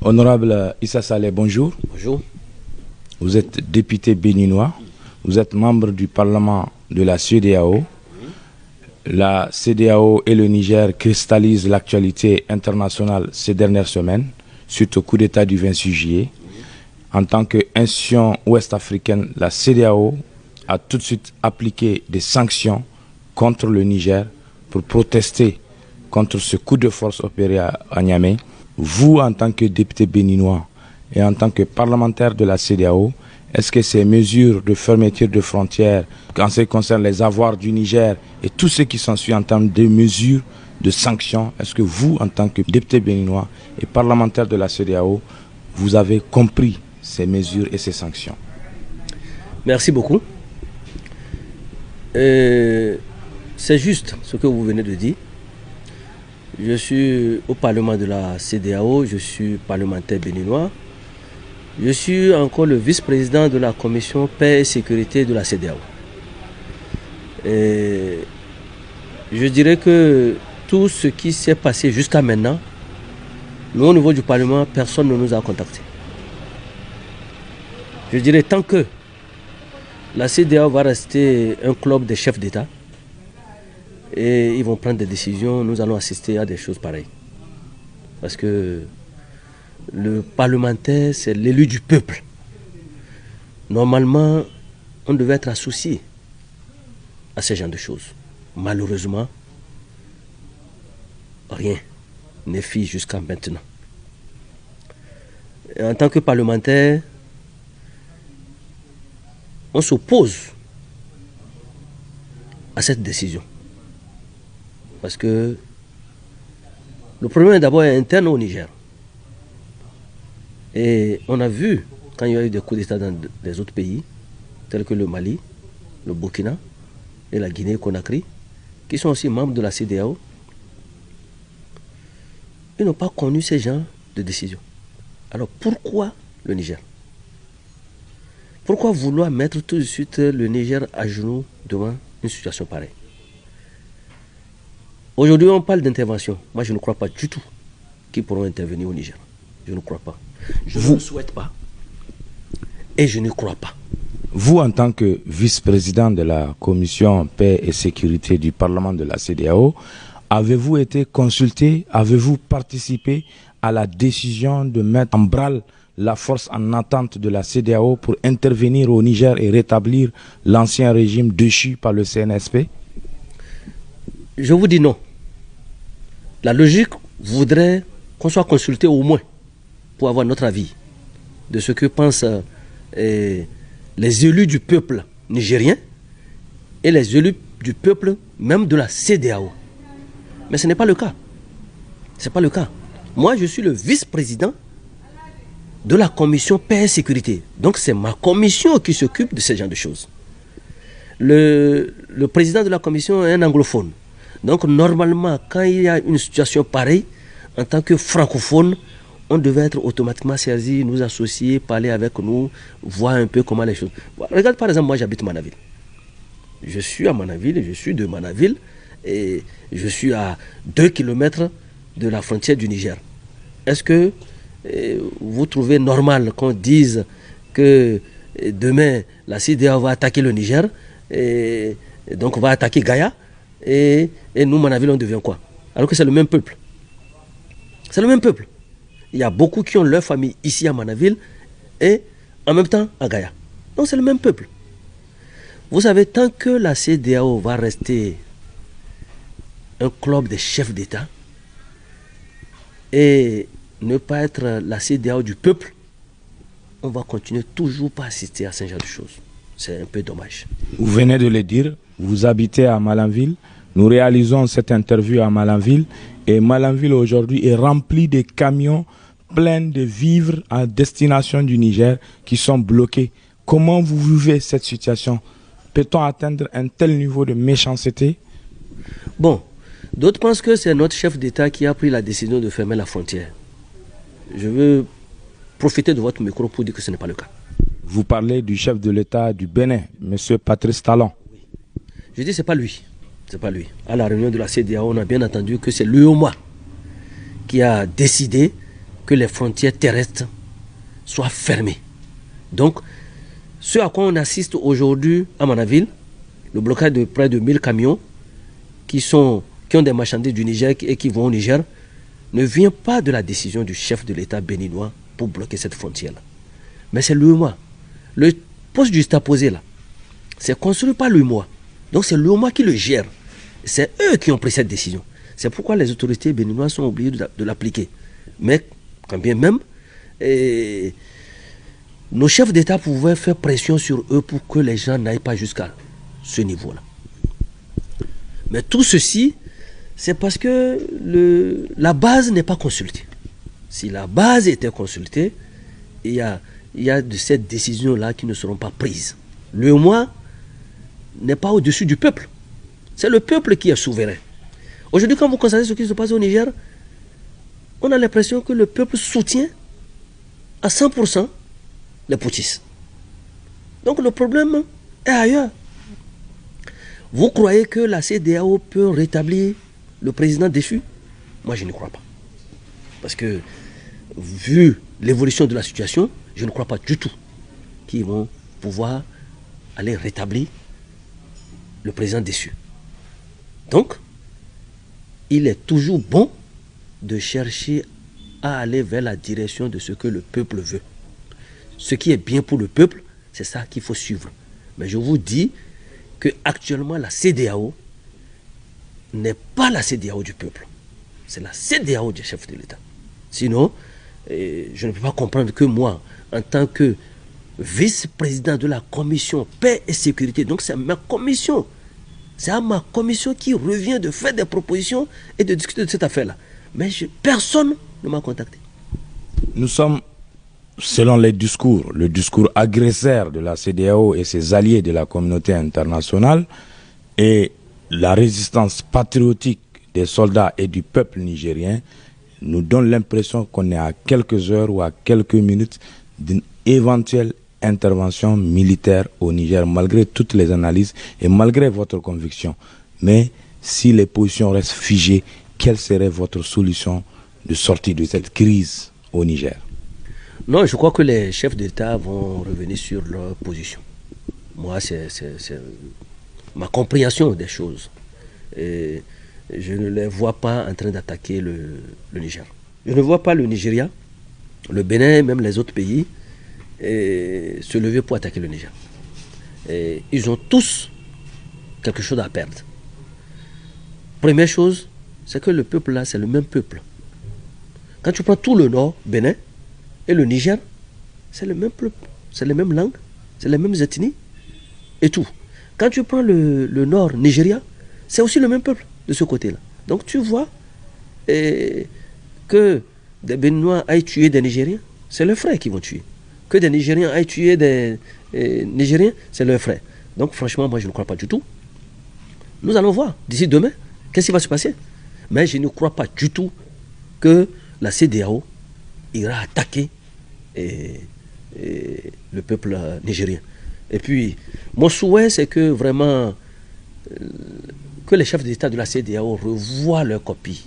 Honorable Issa Saleh, bonjour. Bonjour. Vous êtes député béninois, vous êtes membre du Parlement de la CEDEAO. La CEDEAO et le Niger cristallisent l'actualité internationale ces dernières semaines, suite au coup d'État du 26 juillet. En tant qu'institution ouest-africaine, la CEDEAO a tout de suite appliqué des sanctions contre le Niger pour protester contre ce coup de force opéré à Niamey. Vous, en tant que député béninois et en tant que parlementaire de la CEDEAO, est-ce que ces mesures de fermeture de frontières, en ce qui concerne les avoirs du Niger et tout ce qui s'ensuit en termes de mesures de sanctions, est-ce que vous, en tant que député béninois et parlementaire de la CEDEAO, vous avez compris ces mesures et ces sanctions? Merci beaucoup. C'est juste ce que vous venez de dire. Je suis au Parlement de la CEDEAO, je suis parlementaire béninois. Je suis encore le vice-président de la commission paix et sécurité de la CEDEAO. Et je dirais que tout ce qui s'est passé jusqu'à maintenant, nous au niveau du Parlement, personne ne nous a contactés. Je dirais tant que la CEDEAO va rester un club des chefs d'État et ils vont prendre des décisions, nous allons assister à des choses pareilles. Parce que le parlementaire, c'est l'élu du peuple. Normalement, on devait être associé à ce genre de choses. Malheureusement, rien n'est fait jusqu'à maintenant. Et en tant que parlementaire, on s'oppose à cette décision. Parce que le problème est d'abord interne au Niger. Et on a vu, quand il y a eu des coups d'État dans des autres pays, tels que le Mali, le Burkina et la Guinée-Conakry, qui sont aussi membres de la CEDEAO, ils n'ont pas connu ces genres de décisions. Alors pourquoi le Niger? Pourquoi vouloir mettre tout de suite le Niger à genoux devant une situation pareille? Aujourd'hui, on parle d'intervention. Moi, je ne crois pas du tout qu'ils pourront intervenir au Niger. Je ne crois pas. Je ne souhaite pas. Et je ne crois pas. Vous, en tant que vice-président de la commission paix et sécurité du Parlement de la CEDEAO, avez-vous été consulté, avez-vous participé à la décision de mettre en branle la force en attente de la CEDEAO pour intervenir au Niger et rétablir l'ancien régime déchu par le CNSP? Je vous dis non. La logique voudrait qu'on soit consulté au moins pour avoir notre avis de ce que pensent les élus du peuple nigérien et les élus du peuple même de la CEDEAO. Mais ce n'est pas le cas. Ce n'est pas le cas. Moi, je suis le vice-président de la commission paix et sécurité. Donc, c'est ma commission qui s'occupe de ce genre de choses. Le président de la commission est un anglophone. Donc, normalement, quand il y a une situation pareille, en tant que francophone, on devait être automatiquement saisi, nous associer, parler avec nous, voir un peu comment les choses... Regarde, par exemple, moi, j'habite Manaville. Je suis à Manaville, je suis de Manaville, et je suis à 2 km de la frontière du Niger. Est-ce que vous trouvez normal qu'on dise que demain, la CEDEAO va attaquer le Niger, et donc va attaquer Gaïa, et nous, Manaville, on devient quoi? Alors que c'est le même peuple. C'est le même peuple. Il y a beaucoup qui ont leur famille ici à Manaville et en même temps à Gaïa. Donc c'est le même peuple. Vous savez, tant que la CEDEAO va rester un club des chefs d'État et ne pas être la CEDEAO du peuple, on va continuer toujours pas assister à ce genre de choses. C'est un peu dommage. Vous venez de le dire, vous habitez à Malanville. Nous réalisons cette interview à Malanville et Malanville aujourd'hui est rempli de camions pleins de vivres à destination du Niger qui sont bloqués. Comment vous vivez cette situation? Peut-on atteindre un tel niveau de méchanceté? Bon, d'autres pensent que c'est notre chef d'État qui a pris la décision de fermer la frontière. Je veux profiter de votre micro pour dire que ce n'est pas le cas. Vous parlez du chef de l'État du Bénin, M. Patrice Talon. Je dis que ce n'est pas lui. C'est pas lui. À la réunion de la CEDEAO, on a bien entendu que c'est lui ou moi qui a décidé que les frontières terrestres soient fermées. Donc, ce à quoi on assiste aujourd'hui à Manaville, le blocage de près de 1000 camions qui ont des marchandises du Niger et qui vont au Niger, ne vient pas de la décision du chef de l'État béninois pour bloquer cette frontière-là. Mais c'est l'UEMOA. Le poste juxtaposé là, c'est construit par l'UEMOA. Donc c'est l'UEMOA qui le gère. C'est eux qui ont pris cette décision. C'est pourquoi les autorités béninoises sont obligées de l'appliquer. Mais quand bien même, nos chefs d'État pouvaient faire pression sur eux pour que les gens n'aillent pas jusqu'à ce niveau-là. Mais tout ceci, c'est parce que la base n'est pas consultée. Si la base était consultée, il y a de ces décisions-là qui ne seront pas prises. Le moi n'est pas au-dessus du peuple. C'est le peuple qui est souverain. Aujourd'hui, quand vous constatez ce qui se passe au Niger, on a l'impression que le peuple soutient à 100% les putschistes. Donc le problème est ailleurs. Vous croyez que la CEDEAO peut rétablir le président déchu? Moi, je ne crois pas. Parce que, vu l'évolution de la situation, je ne crois pas du tout qu'ils vont pouvoir aller rétablir le président déchu. Donc, il est toujours bon de chercher à aller vers la direction de ce que le peuple veut. Ce qui est bien pour le peuple, c'est ça qu'il faut suivre. Mais je vous dis que actuellement la CEDEAO n'est pas la CEDEAO du peuple. C'est la CEDEAO du chef de l'État. Sinon, je ne peux pas comprendre que moi, en tant que vice-président de la commission paix et sécurité, donc c'est ma commission, c'est à ma commission qui revient de faire des propositions et de discuter de cette affaire-là. Mais personne ne m'a contacté. Nous sommes, selon les discours, le discours agresseur de la CEDEAO et ses alliés de la communauté internationale et la résistance patriotique des soldats et du peuple nigérien nous donne l'impression qu'on est à quelques heures ou à quelques minutes d'une éventuelle intervention militaire au Niger, malgré toutes les analyses et malgré votre conviction. Mais si les positions restent figées, quelle serait votre solution de sortie de cette crise au Niger? Non, je crois que les chefs d'État vont revenir sur leur position. Moi, c'est ma compréhension des choses. Et je ne les vois pas en train d'attaquer le Niger. Je ne vois pas le Nigeria, le Bénin, même les autres pays, se lever pour attaquer le Niger. Et ils ont tous quelque chose à perdre. Première chose, c'est que le peuple là, c'est le même peuple. Quand tu prends tout le nord, Bénin, et le Niger, c'est le même peuple, c'est les mêmes langues, c'est les mêmes ethnies, et tout. Quand tu prends le nord, Nigeria, c'est aussi le même peuple de ce côté-là. Donc tu vois que des Béninois aillent tuer des Nigériens, c'est leurs frères qui vont tuer. Que des Nigériens aillent tuer des Nigériens, c'est leurs frères. Donc franchement, moi je ne crois pas du tout. Nous allons voir d'ici demain, qu'est-ce qui va se passer. Mais je ne crois pas du tout que la CEDEAO ira attaquer le peuple nigérien. Et puis, mon souhait, c'est que vraiment, que les chefs d'État de la CEDEAO revoient leur copie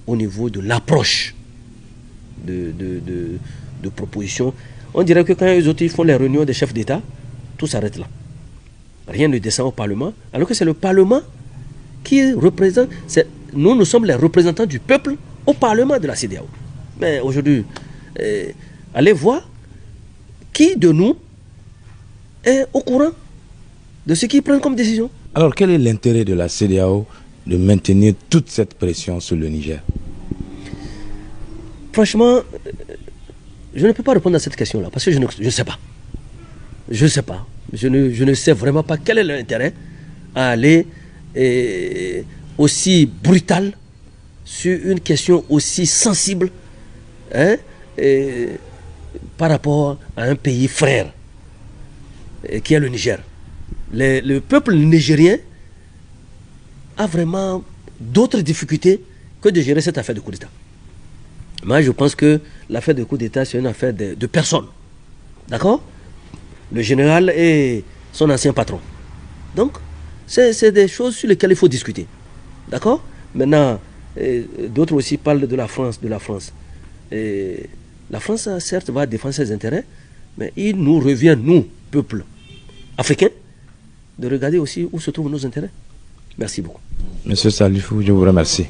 au niveau de l'approche de propositions. On dirait que quand les autres font les réunions des chefs d'État, tout s'arrête là. Rien ne descend au Parlement, alors que c'est le Parlement qui représente. Nous sommes les représentants du peuple au Parlement de la CEDEAO. Mais aujourd'hui, allez voir qui de nous est au courant de ce qu'ils prennent comme décision. Alors quel est l'intérêt de la CEDEAO de maintenir toute cette pression sur le Niger? Franchement, je ne peux pas répondre à cette question-là parce que je ne sais pas. Je ne sais pas. Je ne sais vraiment pas quel est l'intérêt à aller aussi brutal sur une question aussi sensible par rapport à un pays frère qui est le Niger. Le peuple nigérien a vraiment d'autres difficultés que de gérer cette affaire de coup d'État. Moi, je pense que l'affaire de coup d'État, c'est une affaire de personne. D'accord? Le général et son ancien patron. Donc, c'est des choses sur lesquelles il faut discuter. D'accord? Maintenant, d'autres aussi parlent de la France. la France, certes, va défendre ses intérêts, mais il nous revient, nous, peuple africain, de regarder aussi où se trouvent nos intérêts. Merci beaucoup. Monsieur Salifou, je vous remercie.